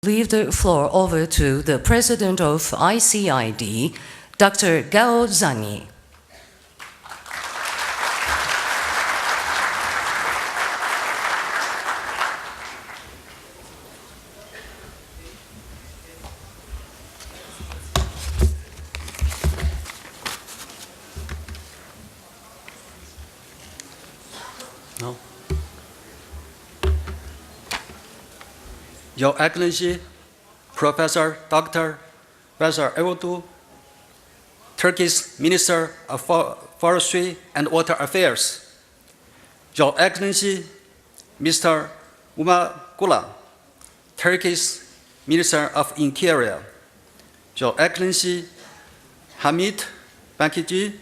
Leave the floor over to the President of ICID, Dr. Gao Zhanyi. No. Your Excellency, Professor Dr. Wazir Evodu, Turkey's Minister of Forestry and Water Affairs, Your Excellency, Mr. Umar Gula, Turkey's Minister of Interior, Your Excellency, Hamid Bankiji,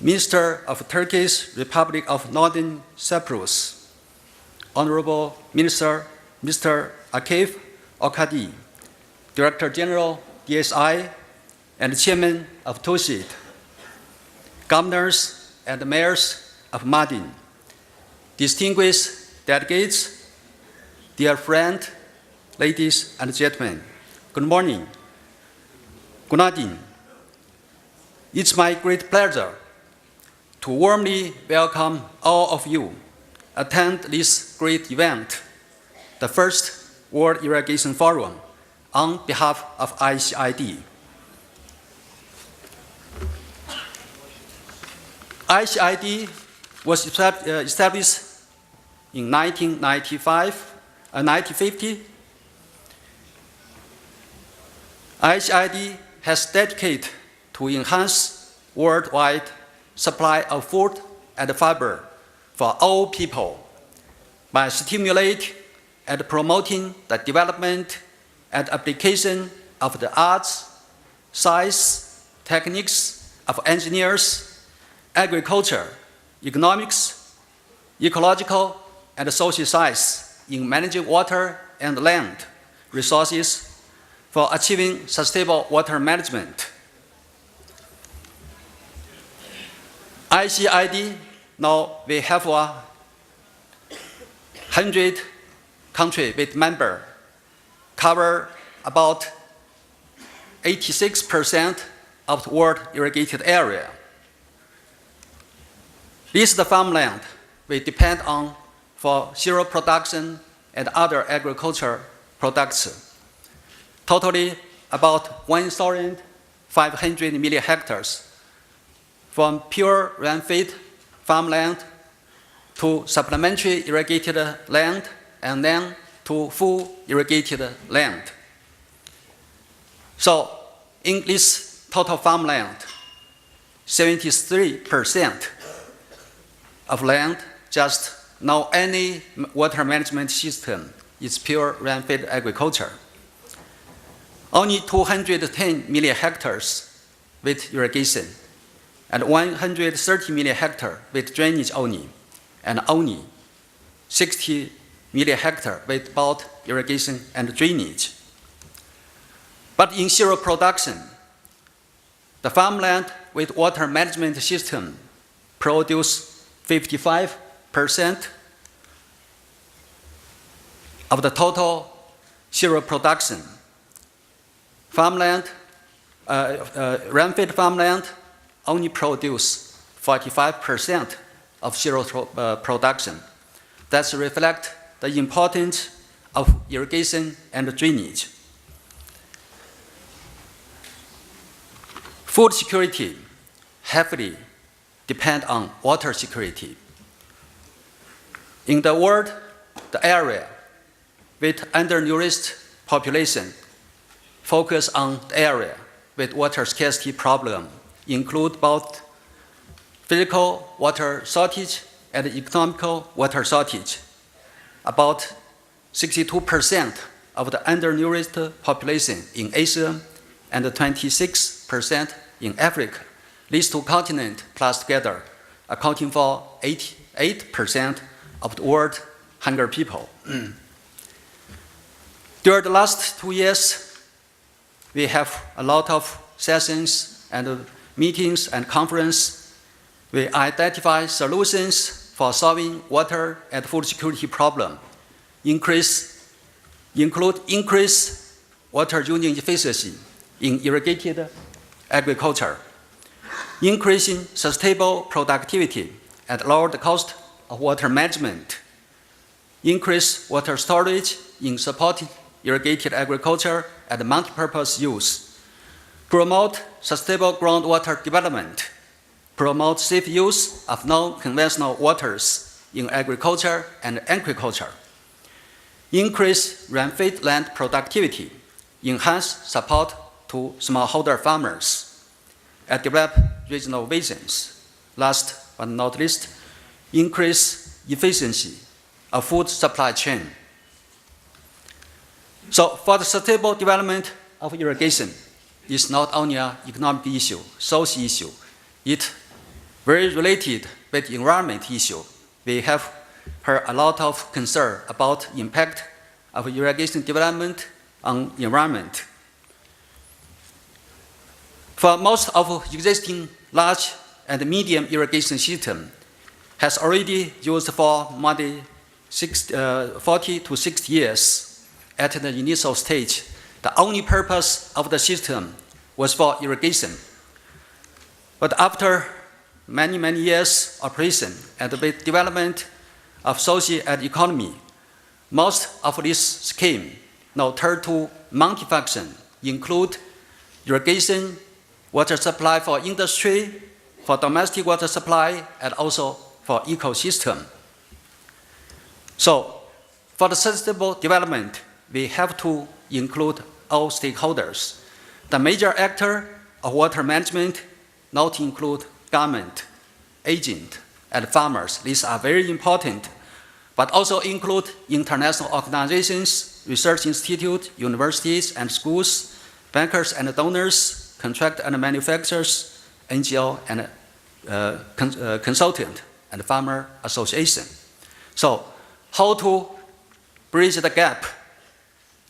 Minister of Turkey's Republic of Northern Cyprus, Honorable Minister Mr. Akif Okadi, Director General DSI and Chairman of TOSID, Governors and Mayors of Mardin, distinguished delegates, dear friends, ladies and gentlemen, good morning. Gunadin. It's my great pleasure to warmly welcome all of you attend this great event, the First World Irrigation Forum, on behalf of ICID. ICID was established in 1950. ICID has dedicated to enhance worldwide supply of food and fiber for all people by stimulating and promoting the development and application of the arts, science, techniques of engineers, agriculture, economics, ecological, and social science in managing water and land resources for achieving sustainable water management. ICID, now we have 100 countries with members, cover about 86% of the world irrigated area. This is the farmland we depend on for cereal production and other agricultural products. Totally about 1,500 million hectares, from pure rain-fed farmland to supplementary irrigated land and then to full irrigated land. So in this total farmland, 73% of land just no any water management system. It's pure rain-fed agriculture. Only 210 million hectares with irrigation, and 130 million hectares with drainage only, and only 60 million hectares with both irrigation and drainage. But in cereal production, the farmland with water management system produce 55% of the total cereal production. Farmland, rain-fed farmland only produce 45% of cereal production. That reflects the importance of irrigation and drainage. Food security heavily depends on water security. In the world, the area with undernourished population focus on the area with water scarcity problem include both physical water shortage and economical water shortage. About 62% of the undernourished population in Asia and 26% in Africa. These two continents plus together accounting for 88% of the world hunger people. During the last 2 years, we have a lot of sessions and meetings and conferences. We identify solutions for solving water and food security problem, include increase water using efficiency in irrigated agriculture, increasing sustainable productivity and lower the cost of water management, increase water storage in supporting irrigated agriculture and multi-purpose use, promote sustainable groundwater development, promote safe use of non-conventional waters in agriculture and aquaculture, increase rainfed land productivity, enhance support to smallholder farmers, and develop regional visions. Last but not least, increase efficiency of food supply chain. So for the sustainable development of irrigation, it's not only an economic issue, social issue. It's very related with the environment issue. We have heard a lot of concern about the impact of irrigation development on the environment. For most of existing large and medium irrigation system has already used for more than 40 to 60 years. At the initial stage, the only purpose of the system was for irrigation. But after many years operation and with development of social and economy, most of this scheme now turn to multifunction, include irrigation, water supply for industry, for domestic water supply, and also for ecosystem. So, for the sustainable development, we have to include all stakeholders. The major actor of water management not include government, agent, and farmers. These are very important, but also include international organizations, research institutes, universities and schools, bankers and donors, contract and manufacturers, NGO and consultant, and farmer association. So, how to bridge the gap?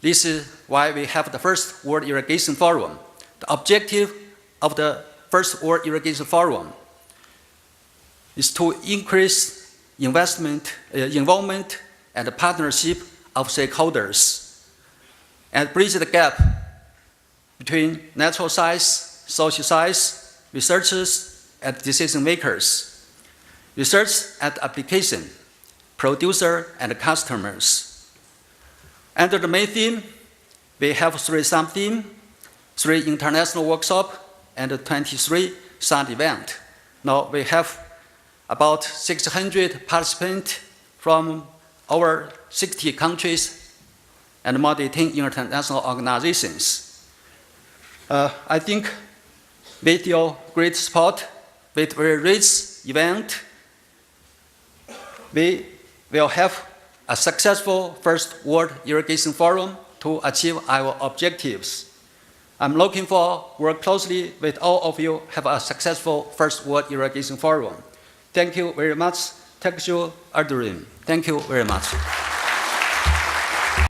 This is why we have the First World Irrigation Forum. The objective of the First World Irrigation Forum is to increase investment, involvement and partnership of stakeholders and bridge the gap between natural science, social science, researchers and decision makers, research and application, producer and customers. Under the main theme, we have 3 sub-themes, 3 international workshops, and 23 side events. Now we have about 600 participants from over 60 countries and more than 10 international organizations. I think with your great support, with very rich event, we will have a successful First World Irrigation Forum to achieve our objectives. I'm looking forward to work closely with all of you have a successful First World Irrigation Forum. Thank you very much. Thank you, Artuklu. Thank you very much.